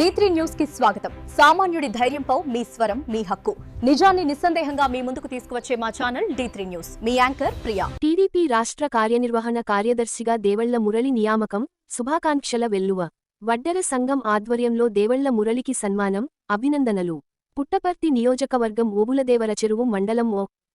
D3 news కి స్వాగతం. సామాన్యుడి ధైర్యంపై మీ స్వరం మీ హక్కు. నిజాన్ని నిస్సందేహంగా మీ ముందుకు తీసుకువచ్చే మా ఛానల్ D3 న్యూస్. మీ యాంకర్ ప్రియా. టీడీపీ రాష్ట్ర కార్యనిర్వహణ కార్యదర్శిగా దేవళ్ల మురళి నియామకం. శుభాకాంక్షల వెల్లువ. వడ్డెర సంఘం ఆధ్వర్యంలో దేవళ్ల మురళికి సన్మానం, అభినందనలు. పుట్టపర్తి నియోజకవర్గం ఓబులదేవర చెరువు మండలం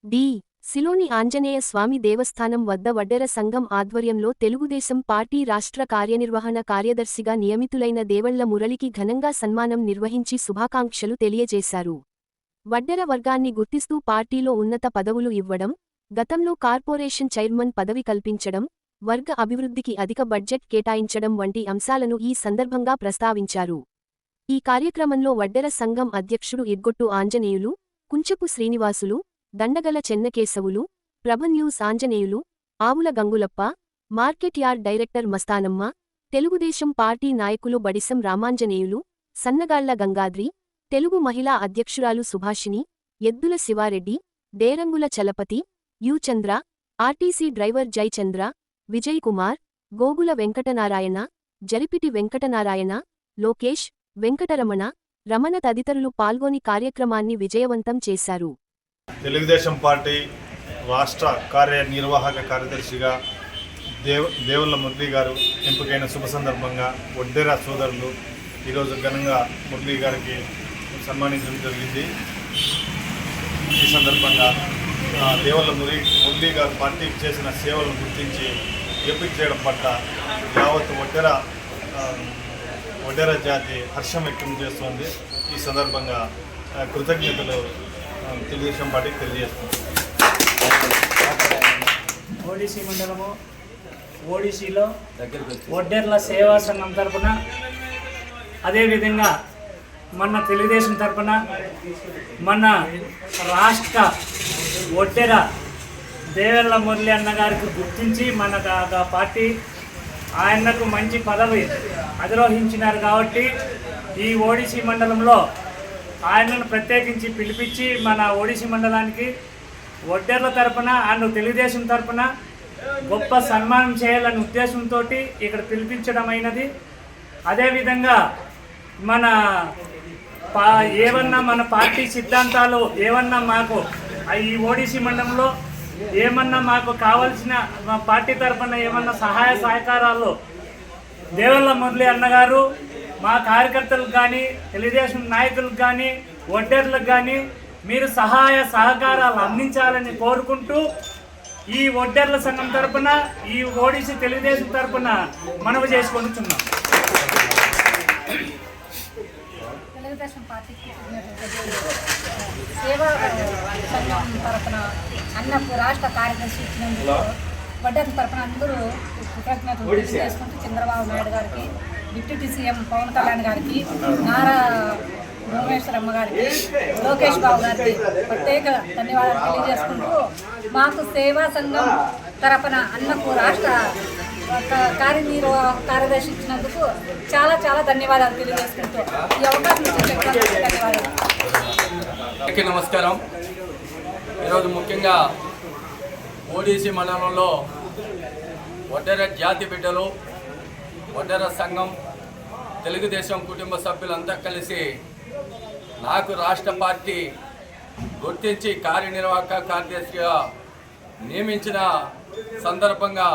డి. సిలోని ఆంజనేయ స్వామి దేవస్థానం వద్ద వడ్డెర సంఘం ఆధ్వర్యంలో తెలుగుదేశం పార్టీ రాష్ట్ర కార్యనిర్వహణ కార్యదర్శిగా నియమితులైన దేవళ్ల మురళికి ఘనంగా సన్మానం నిర్వహించి శుభాకాంక్షలు తెలియజేశారు. వడ్డెర వర్గాన్ని గుర్తిస్తూ పార్టీలో ఉన్నత పదవులు ఇవ్వడం, గతంలో కార్పొరేషన్ చైర్మన్ పదవి కల్పించడం, వర్గ అభివృద్ధికి అధిక బడ్జెట్ కేటాయించడం వంటి అంశాలను ఈ సందర్భంగా ప్రస్తావించారు. ఈ కార్యక్రమంలో వడ్డెర సంఘం అధ్యక్షుడు ఇగ్గొట్టు ఆంజనేయులు, కుంచపు శ్రీనివాసులు, దండగల చెన్నకేశవులు, ప్రభన్యూస్ ఆంజనేయులు, ఆవుల Gangulappa, market yard director Mastanamma, Telugu Desam party నాయకులు బడిసం రామాంజనేయులు, సన్నగాళ్ల గంగాద్రి, తెలుగు మహిళా అధ్యక్షురాలు సుభాషిణి, ఎద్దుల శివారెడ్డి, డేరంగుల చలపతి, చంద్ర, ఆర్టీసీ డ్రైవర్ జయచంద్ర, విజయ్ కుమార్, గోగుల వెంకటనారాయణ, జరిపిటి వెంకటనారాయణ, లోకేష్, వెంకటరమణ, రమణ తదితరులు పాల్గొని కార్యక్రమాన్ని విజయవంతం చేశారు. తెలుగుదేశం పార్టీ రాష్ట్ర కార్యనిర్వాహక కార్యదర్శిగా దేవళ్ల మురళి గారు ఎంపికైన శుభ సందర్భంగా వడ్డెర సోదరులు ఈరోజు ఘనంగా మురళి గారికి సన్మానించడం జరిగింది. ఈ సందర్భంగా దేవళ్ల మురళి గారు పార్టీకి చేసిన సేవలను గుర్తించి ఎంపిక చేయడం పట్ల యావత్ వడ్డెర జాతి హర్షం వ్యక్తం చేస్తోంది. ఈ సందర్భంగా కృతజ్ఞతలు తెలుగుదేశం పార్టీకి తెలియజేస్తుంది. ఓడిసి మండలము ఓడిసిలో వడ్డెర్ల సేవా సంఘం తరఫున, అదేవిధంగా మన తెలుగుదేశం తరఫున మన రాష్ట్ర వడ్డెర దేవళ్ల మురళి అన్నగారికి గుర్తించి మన పార్టీ ఆయనకు మంచి పదవి అధిరోహించినారు కాబట్టి ఈ ఓడిసి మండలంలో ఆయనను ప్రత్యేకించి పిలిపించి మన ఓడిసి మండలానికి వడ్డెర్ల తరపున ఆయన తెలుగుదేశం తరపున గొప్ప సన్మానం చేయాలనే ఉద్దేశంతో ఇక్కడ పిలిపించడం అయినది. అదేవిధంగా ఏమన్నా మన పార్టీ సిద్ధాంతాలు ఏమన్నా మాకు ఈ ఓడిసి మండలంలో ఏమన్నా మాకు కావలసిన మా పార్టీ తరపున ఏమన్నా సహాయ సహకారాలు దేవళ్ల మురళి అన్నగారు మా కార్యకర్తలకు కానీ తెలుగుదేశం నాయకులకు కానీ వడ్డెర్లకు కానీ మీరు సహాయ సహకారాలు అందించాలని కోరుకుంటూ ఈ వడ్డెర్ల సంఘం తరపున ఈ ఓడిసి తెలుగుదేశం తరపున మనవి చేసుకుంటున్నాం. తెలుగుదేశం పార్టీకి సేవా సంఘం తరపున అన్నకు రాష్ట్ర కార్యదర్శి ఇచ్చినందుకు వడ్డెర్ల తరపున అందరూ కృతజ్ఞతలు తెలియజేసుకుంటూ చంద్రబాబు నాయుడు గారికి, డిప్యూటీ సీఎం పవన్ కళ్యాణ్ గారికి, నారా భువనేశ్వరమ్మ గారికి, లోకేష్ బాబు గారికి ప్రత్యేక ధన్యవాదాలు తెలియజేసుకుంటూ మాకు సేవా సంఘం తరపున అన్నకు రాష్ట్ర కార్యనిర్వాహక కార్యదర్శి ఇచ్చినందుకు చాలా చాలా ధన్యవాదాలు తెలియజేసుకుంటూ ఈ అవకాశం ఇచ్చినందుకు ధన్యవాదాలు. నమస్కారం. ఈరోజు ముఖ్యంగా ఓడిసి మండలంలో వడ్డెర జాతి బిడ్డలు, వడ్డెర సంఘం, తెలుగుదేశం కుటుంబ సభ్యులంతా కలిసి నాకు రాష్ట్ర పార్టీ గుర్తించి కార్యనిర్వాహక కార్యదర్శిగా నియమించిన సందర్భంగా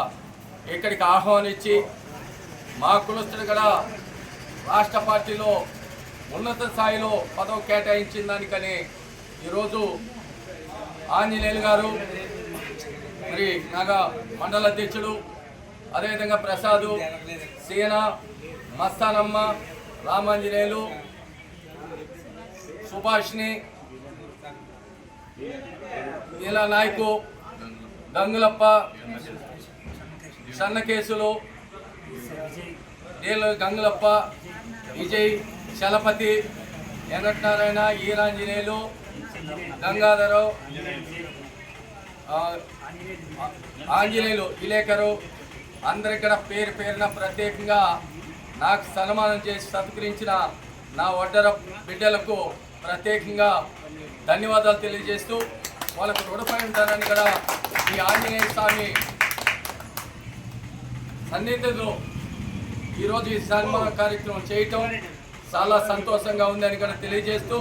ఇక్కడికి ఆహ్వానించి మా కులస్తులు కూడా రాష్ట్ర పార్టీలో ఉన్నత స్థాయిలో పదవి కేటాయించిన దానికని ఈరోజు ఆంజనేయులు గారు, మరి నాగా మండల అధ్యక్షుడు, అదేవిధంగా ప్రసాదు, సీన, మస్తానమ్మ, రామాంజనేయులు, సుభాషిణి, ఇలా నాయకు, గంగులప్ప, సన్నకేసులు, గంగులప్ప, విజయ్, చలపతి, వెంకటనారాయణ, ఈరాంజనేయులు, గంగాధరు, ఆంజనేయులు, విలేకరు అందరికీ పేరు పేరున ప్రత్యేకంగా నాకు సన్మానం చేసి సత్కరించిన నా వడ్డెర బిడ్డలకు ప్రత్యేకంగా ధన్యవాదాలు తెలియజేస్తూ వాళ్ళకు రుణపడి ఉంటానని కూడా ఈ ఆంజనేయ స్వామి సన్నిధిలో ఈరోజు ఈ సన్మాన కార్యక్రమం చేయటం చాలా సంతోషంగా ఉందని కూడా తెలియజేస్తూ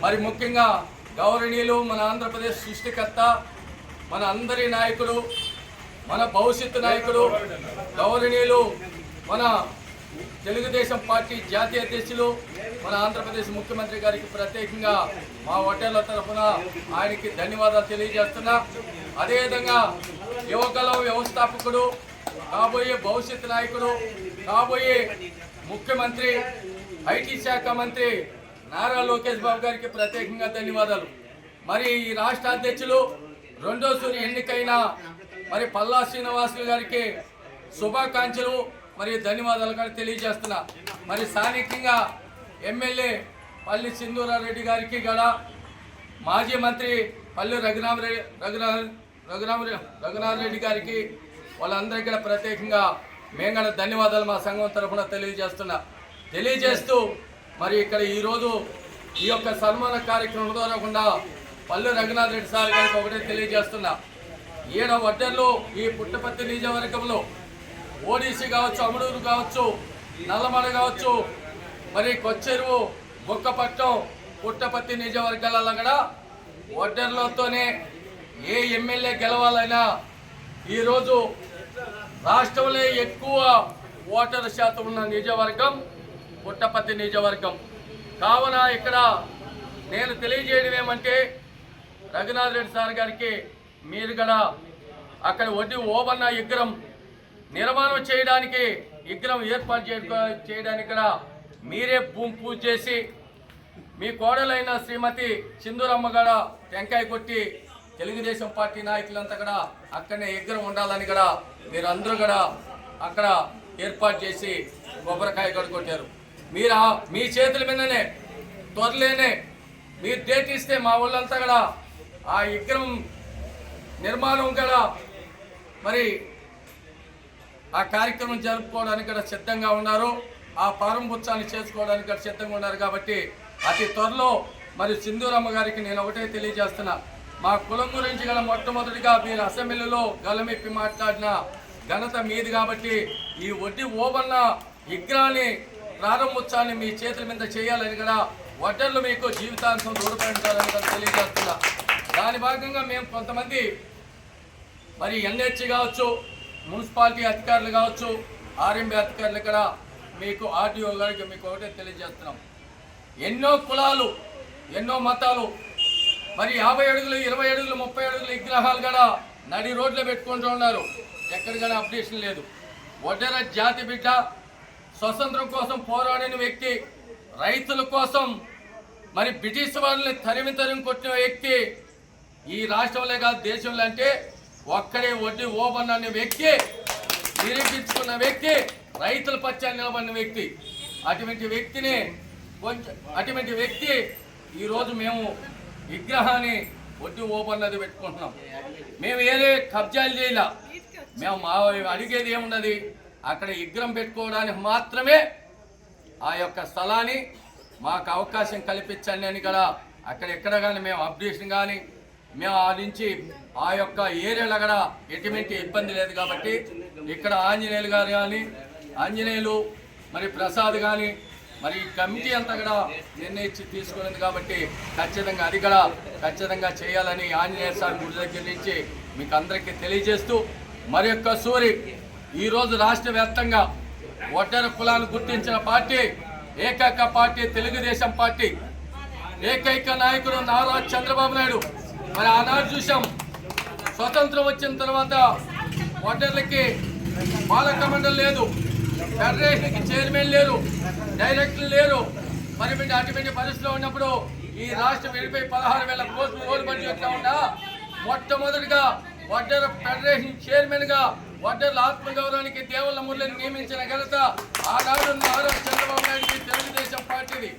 మరి ముఖ్యంగా గౌరవనీయులు మన ఆంధ్రప్రదేశ్ సృష్టికర్త మన అందరి నాయకుడు మన భవిష్యత్తు నాయకుడు గౌరవనీయులు మన తెలుగుదేశం పార్టీ జాతీయ అధ్యక్షులు మన ఆంధ్రప్రదేశ్ ముఖ్యమంత్రి గారికి ప్రత్యేకంగా మా హోటళ్ల తరఫున ఆయనకి ధన్యవాదాలు తెలియజేస్తున్నా. అదేవిధంగా యువకుల వ్యవస్థాపకుడు కాబోయే భవిష్యత్తు నాయకుడు కాబోయే ముఖ్యమంత్రి ఐటీ శాఖ మంత్రి నారా లోకేష్ బాబు గారికి ప్రత్యేకంగా ధన్యవాదాలు. మరి ఈ రాష్ట్ర అధ్యక్షులు రెండోసారి ఎన్నికైన మరి పల్లా శ్రీనివాసులు గారికి శుభాకాంక్షలు మరి ధన్యవాదాలు కూడా తెలియజేస్తున్నా. మరి స్థానికంగా ఎమ్మెల్యే పల్లి సింధూరారెడ్డి గారికి కూడా మాజీ మంత్రి పల్లి రఘునాథరెడ్డి గారికి వాళ్ళందరికీ కూడా ప్రత్యేకంగా మేము కూడా ధన్యవాదాలు మా సంఘం తరఫున తెలియజేస్తూ మరి ఇక్కడ ఈరోజు ఈ యొక్క సన్మాన కార్యక్రమం ద్వారా పల్లి రఘునాథ్ రెడ్డి సార్ గారికి ఒకటే తెలియజేస్తున్నా. ఈయన వడ్డర్లు ఈ పుట్టపర్తి నియోజకవర్గంలో ఓడిసి కావచ్చు, అమడూరు కావచ్చు, నల్లమల కావచ్చు, మరి కొచ్చెరువు, బొక్కపట్నం, పుట్టపర్తి నియోజకవర్గాలలో కూడా వడ్డర్లతోనే ఏ ఎమ్మెల్యే గెలవాలైనా ఈరోజు రాష్ట్రంలో ఎక్కువ ఓటర్ శాతం ఉన్న నియోజకవర్గం పుట్టపర్తి నియోజకవర్గం. కావున ఇక్కడ నేను తెలియజేయడం ఏమంటే రఘునాథ్ రెడ్డి సార్ గారికి మీరు కూడా అక్కడ వడ్డీ ఓబన్న విగ్రహం నిర్మాణం చేయడానికి విగ్రహం ఏర్పాటు చేయడానికి కూడా మీరే భూమి పూజ చేసి మీ కోడలైన శ్రీమతి సింధూరమ్మ కూడా టెంకాయ కొట్టి తెలుగుదేశం పార్టీ నాయకులంతా కూడా అక్కడనే విగ్రహం ఉండాలని కూడా మీరు అందరూ కూడా అక్కడ ఏర్పాటు చేసి కొబ్బరికాయ కూడా కొట్టారు. మీరు మీ చేతుల మీదనే త్వరలోనే మీరు డేట్ ఇస్తే మా వాళ్ళంతా కూడా ఆ విగ్రహం నిర్మాణం కూడా మరి ఆ కార్యక్రమం జరుపుకోవడానికి కూడా సిద్ధంగా ఉన్నారు. ఆ ప్రారంభోత్సవాన్ని చేసుకోవడానికి కూడా సిద్ధంగా ఉన్నారు. కాబట్టి అతి త్వరలో మరి సింధూరమ్మ గారికి నేను ఒకటే తెలియజేస్తున్నా, మా కులం గురించి గల మొట్టమొదటిగా మీరు అసెంబ్లీలో గలమెప్పి మాట్లాడిన ఘనత మీది. కాబట్టి ఈ వడ్డీ ఓబన్న విగ్రహాన్ని ప్రారంభోత్సవాన్ని మీ చేతుల మీద చేయాలని కూడా వడ్డర్లు మీకు జీవితాంతం దూరపడించాలని కూడా తెలియజేస్తున్నా. దాని భాగంగా మేము కొంతమంది మరి ఎన్హెచ్ కావచ్చు, మున్సిపాలిటీ అధికారులు కావచ్చు, ఆర్ఎంబీ అధికారులు కూడా మీకు ఆర్టీఓ గారికి మీకు ఒకటే తెలియజేస్తున్నాం. ఎన్నో కులాలు, ఎన్నో మతాలు, మరి 50 అడుగులు, 20 అడుగులు, 30 అడుగులు విగ్రహాలు కూడా నడి రోడ్లో పెట్టుకుంటూ ఉన్నారు. ఎక్కడ కూడా అప్డేషన్ లేదు. వడ్డెర జాతి బిడ్డ, స్వతంత్రం కోసం పోరాడిన వ్యక్తి, రైతుల కోసం మరి బ్రిటిష్ వాళ్ళని తరిమి కొట్టిన వ్యక్తి ఈ రాష్ట్రంలో కాదు దేశంలో అంటే ఒక్కడే వడ్డీ ఓబన్న అనే వ్యక్తి, నిరూపించుకున్న వ్యక్తి, రైతుల పక్షాన్ని నిలబడిన వ్యక్తి. అటువంటి వ్యక్తి ఈరోజు మేము విగ్రహాన్ని వడ్డీ ఓబన్నది పెట్టుకుంటున్నాం. మేము ఏదే కబ్జాలు చేయాల, మేము అడిగేది ఏమున్నది, అక్కడ విగ్రహం పెట్టుకోవడానికి మాత్రమే ఆ యొక్క స్థలాన్ని మాకు అవకాశం కల్పించండి అని కూడా అక్కడ ఎక్కడ కానీ మేము అప్డేషన్ కానీ మేము ఆ నుంచి ఆ యొక్క ఏరియాలో కూడా ఎటువంటి ఇబ్బంది లేదు. కాబట్టి ఇక్కడ ఆంజనేయులు గారు కానీ, ఆంజనేయులు మరి ప్రసాద్ కానీ మరి కమిటీ అంతా కూడా నిర్ణయించి తీసుకున్నది. కాబట్టి ఖచ్చితంగా అది కూడా ఖచ్చితంగా చేయాలని ఆంజనేయ స్వామి గుడి దగ్గర నుంచి మీకు అందరికీ తెలియజేస్తూ మరి యొక్క సూరి ఈరోజు రాష్ట్ర వ్యాప్తంగా ఒడ్డెర కులాన్ని గుర్తించిన పార్టీ ఏకైక పార్టీ తెలుగుదేశం పార్టీ. ఏకైక నాయకుడు నారా చంద్రబాబు నాయుడు. మరి ఆనాడు చూసాం, స్వతంత్రం వచ్చిన తర్వాత ఒడ్డెర్లకి పాలక మండలి లేదు, ఫెడరేషన్కి చైర్మన్ లేరు, డైరెక్టర్లు లేరు. మరి అటువంటి పరిస్థితిలో ఉన్నప్పుడు ఈ రాష్ట్రం విడిపోయి 16,000 కోట్లు ఓడిపడి ఎట్లా ఉన్నా మొట్టమొదటిగా వడ్డెర ఫెడరేషన్ చైర్మన్గా వడ్డెర్ల ఆత్మగౌరవానికి దేవుళ్ళ మురళిని నియమించిన ఘనత ఆనాడు నారా చంద్రబాబు నాయుడికి తెలుగుదేశం పార్టీది.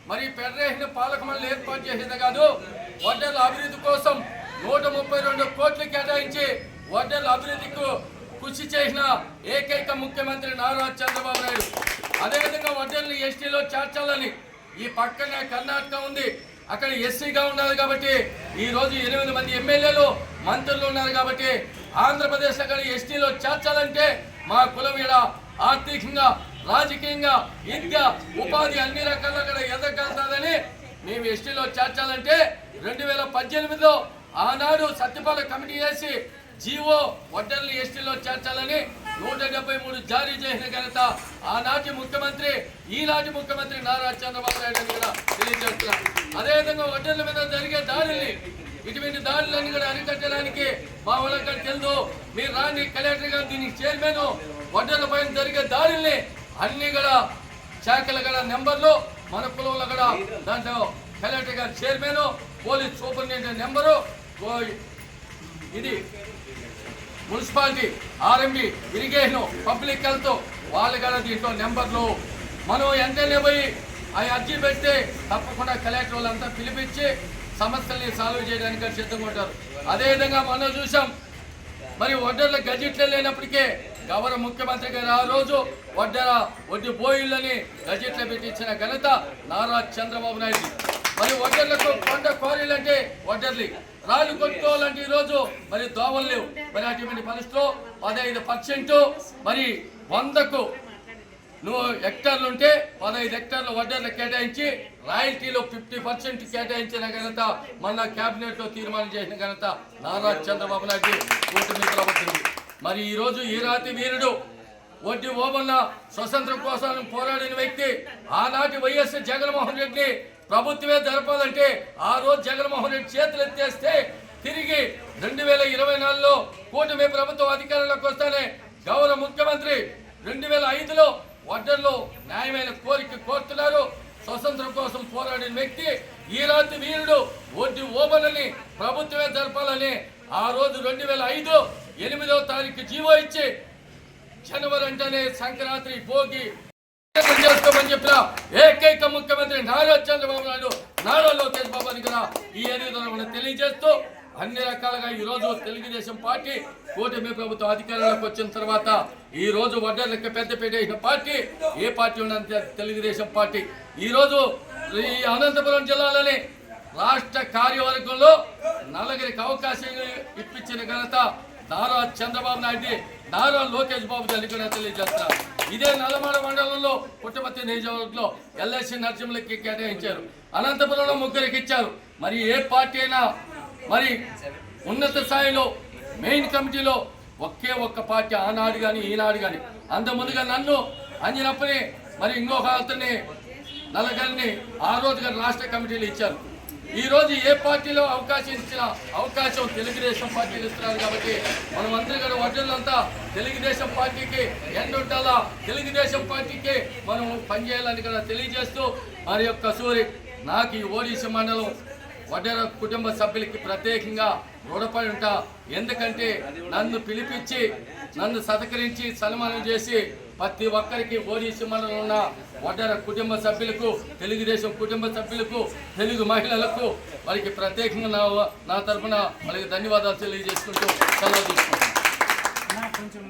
మరి ఫెడరేషన్ పాలక మండలి ఏర్పాటు చేసేది కాదు, వడ్డెర్ల అభివృద్ధి కోసం 132 కోట్లు కేటాయించి వడ్డెర్ల అభివృద్ధికి కృషి చేసిన ఏకైక ముఖ్యమంత్రి నారా చంద్రబాబు నాయుడు. అదేవిధంగా వడ్డెర్లు ఎస్టీలో చేర్చాలని ఈ పక్కనే కర్ణాటక ఉంది, అక్కడ ఎస్సీగా ఉండాలి. కాబట్టి ఈరోజు 8 మంది ఎమ్మెల్యేలు, మంత్రులు ఉన్నారు. కాబట్టి ఆంధ్రప్రదేశ్ అక్కడ ఎస్టీలో చేర్చాలంటే మా కులం ఇలా ఆర్థికంగా రాజకీయంగా విద్య ఉపాధి అన్ని రకాలుగా కూడా ఎదగలుగుతుందని మేము ఎస్టీలో చేర్చాలంటే 2018లో ఆనాడు సత్యపాల కమిటీ వేసి జీవో వడ్డర్లు ఎస్టీలో చేర్చాలని 173 జారీ చేసిన ఘనత ఆనాటి ముఖ్యమంత్రి ఈనాటి ముఖ్యమంత్రి నారా చంద్రబాబు నాయుడు కూడా తెలియజేస్తున్నారు. అదేవిధంగా వడ్డర్ల మీద జరిగే దాడుల్ని ఇటువంటి దాడులన్నీ కూడా అరికట్టడానికి మా వాళ్ళకి తెలుసు. మీరు రాని కలెక్టర్ గారు దీనికి చైర్మన్ వడ్డర్ల పైన జరిగే దాడుల్ని అన్ని కూడా శాఖల కూడా నెంబర్లు మన కులంలో కూడా దాంట్లో కలెక్టర్ గారు చైర్మన్ పోలీస్ సూపరింటెండెంట్ నెంబరు ఇది municipality RMB irrigation public health వాళ్ళు కూడా దీంట్లో నెంబర్లు మనం వెంటనే పోయి అవి అర్జీ పెడితే తప్పకుండా కలెక్టర్ వాళ్ళంతా పిలిపించి సమస్యల్ని సాల్వ్ చేయడానికి సిద్ధంగా ఉంటారు. అదేవిధంగా మనం చూసాం మరి వడ్డర్ల గజెట్లు లేనప్పటికే గౌరవ ముఖ్యమంత్రి గారు ఆ రోజు వడ్డీ బోయిళ్ళని గజెట్లో పెట్టించిన ఘనత నారా చంద్రబాబు నాయుడు. మరి వడ్డర్లకు కొండ క్వారీలు అంటే వడ్డర్లు రాళ్ళు కొట్టుకోవాలంటే ఈరోజు మరి దోవలు లేవు. మరి అటువంటి పరిస్థితిలో 15% మరి 100కు హెక్టార్లు ఉంటే 15 హెక్టార్లు వడ్డర్లు కేటాయించి రాయల్టీలో 50% కేటాయించిన ఘనత మన కేబినెట్ లో తీర్మానం చేసిన ఘనత నారా చంద్రబాబు నాయుడు కూటమి ప్రభుత్వం. మరి ఈరోజు ఈ రాతి వీరుడు వడ్డీ ఓబన్న స్వతంత్రం కోసం పోరాడిన వ్యక్తి ఆనాటి వైఎస్ జగన్మోహన్ రెడ్డి ప్రభుత్వమే జరపాలంటే ఆ రోజు జగన్మోహన్ రెడ్డి చేతులు ఎత్తేస్తే తిరిగి 2024లో కూటమి ప్రభుత్వం అధికారంలోకి వస్తానే గౌరవ ముఖ్యమంత్రి 2005లో వడ్డర్లో న్యాయమైన కోరిక కోరుతున్నారు. స్వతంత్రం కోసం పోరాడిన వ్యక్తి ఈ రాత్రి వీరుడు వడ్డీ ఓబన్నని ప్రభుత్వమే జరపాలని ఆ రోజు 2005 8వ తారీఖు జీవో ఇచ్చి జనవరి అంటేనే సంక్రాంతి భోగి చేసుకోమని చెప్పిన ఏకైక ముఖ్యమంత్రి నారా చంద్రబాబు నాయుడు నారా లోకేష్ బాబు అని కూడా ఈ ఎన్నికలను తెలియజేస్తూ అన్ని రకాలుగా ఈ రోజు తెలుగుదేశం పార్టీ కూటమి ప్రభుత్వం అధికారంలోకి వచ్చిన తర్వాత ఈ రోజు వడ్డర్లకు పెద్దపీట వేసిన పార్టీ ఏ పార్టీ ఉన్నంత తెలుగుదేశం పార్టీ. ఈ రోజు ఈ అనంతపురం జిల్లాలోని రాష్ట్ర కార్యవర్గంలో నలుగురికి అవకాశం ఇప్పించిన ఘనత నారా చంద్రబాబు నాయుడు నారా లోకేష్ బాబు గారిని కూడా తెలియజేస్తున్నారు. ఇదే నల్లమల మండలంలో పుట్టపర్తి నియోజకవర్గంలో ఎల్ఐసి నరసింహులకి కేటాయించారు. అనంతపురంలో 3 ఇచ్చారు. మరి ఏ పార్టీ అయినా మరి ఉన్నత స్థాయిలో మెయిన్ కమిటీలో ఒకే ఒక్క పార్టీ ఆనాడు కానీ ఈనాడు కానీ అంత ముందుగా నన్ను అంజనప్పని మరి ఇంకొక అతన్ని నల్లగల్ని ఆ రోజుగా రాష్ట్ర కమిటీలు ఇచ్చారు. ఈ రోజు ఏ పార్టీలో అవకాశం ఇచ్చిన అవకాశం తెలుగుదేశం పార్టీలు ఇస్తున్నారు. కాబట్టి మనమందరూ కూడా వడ్డర్లంతా తెలుగుదేశం పార్టీకి ఎండుంటాలా తెలుగుదేశం పార్టీకి మనం పనిచేయాలని కూడా తెలియజేస్తూ మరి యొక్క సూరి నాకు ఈ ఓడిసి మండలం వడ్డెర కుటుంబ సభ్యులకి ప్రత్యేకంగా రుణపడి ఉంటా. ఎందుకంటే నన్ను పిలిపించి నన్ను సత్కరించి సన్మానం చేసి ప్రతి ఒక్కరికి ఓడిసి మండలం ఉన్న వడ్డెర కుటుంబ సభ్యులకు తెలుగుదేశం కుటుంబ సభ్యులకు తెలుగు మహిళలకు వారికి ప్రత్యేకంగా నా తరఫున వాళ్ళకి ధన్యవాదాలు తెలియజేసుకుంటూ సెలవు తీసుకుంటాను. కొంచెం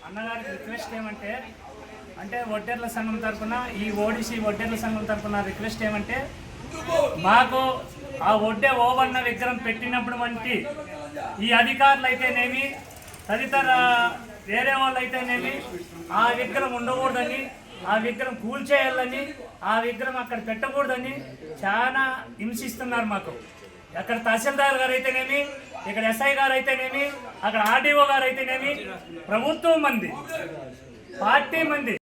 అన్నగారికి రిక్వెస్ట్ ఏమంటే వడ్డెర్ల సంఘం తరఫున ఈ ఓడిసి వడ్డెర్ల సంఘం తరఫున రిక్వెస్ట్ ఏమంటే మాకు ఆ వడ్డే ఓవన్న విగ్రహం పెట్టినప్పుడు వంటి ఈ అధికారులు అయితేనేమి తదితర వేరే వాళ్ళు అయితేనేమి ఆ విగ్రహం ఉండకూడదని ఆ విగ్రహం కూల్చేయాలని ఆ విగ్రహం అక్కడ పెట్టకూడదని చాలా హింసిస్తున్నారు మాకు. అక్కడ తహసీల్దార్ గారు అయితేనేమి ఇక్కడ ఎస్ఐ గారు అయితేనేమి అక్కడ ఆర్డీఓ గారు అయితేనేమి ప్రభుత్వం మంది పార్టీ మంది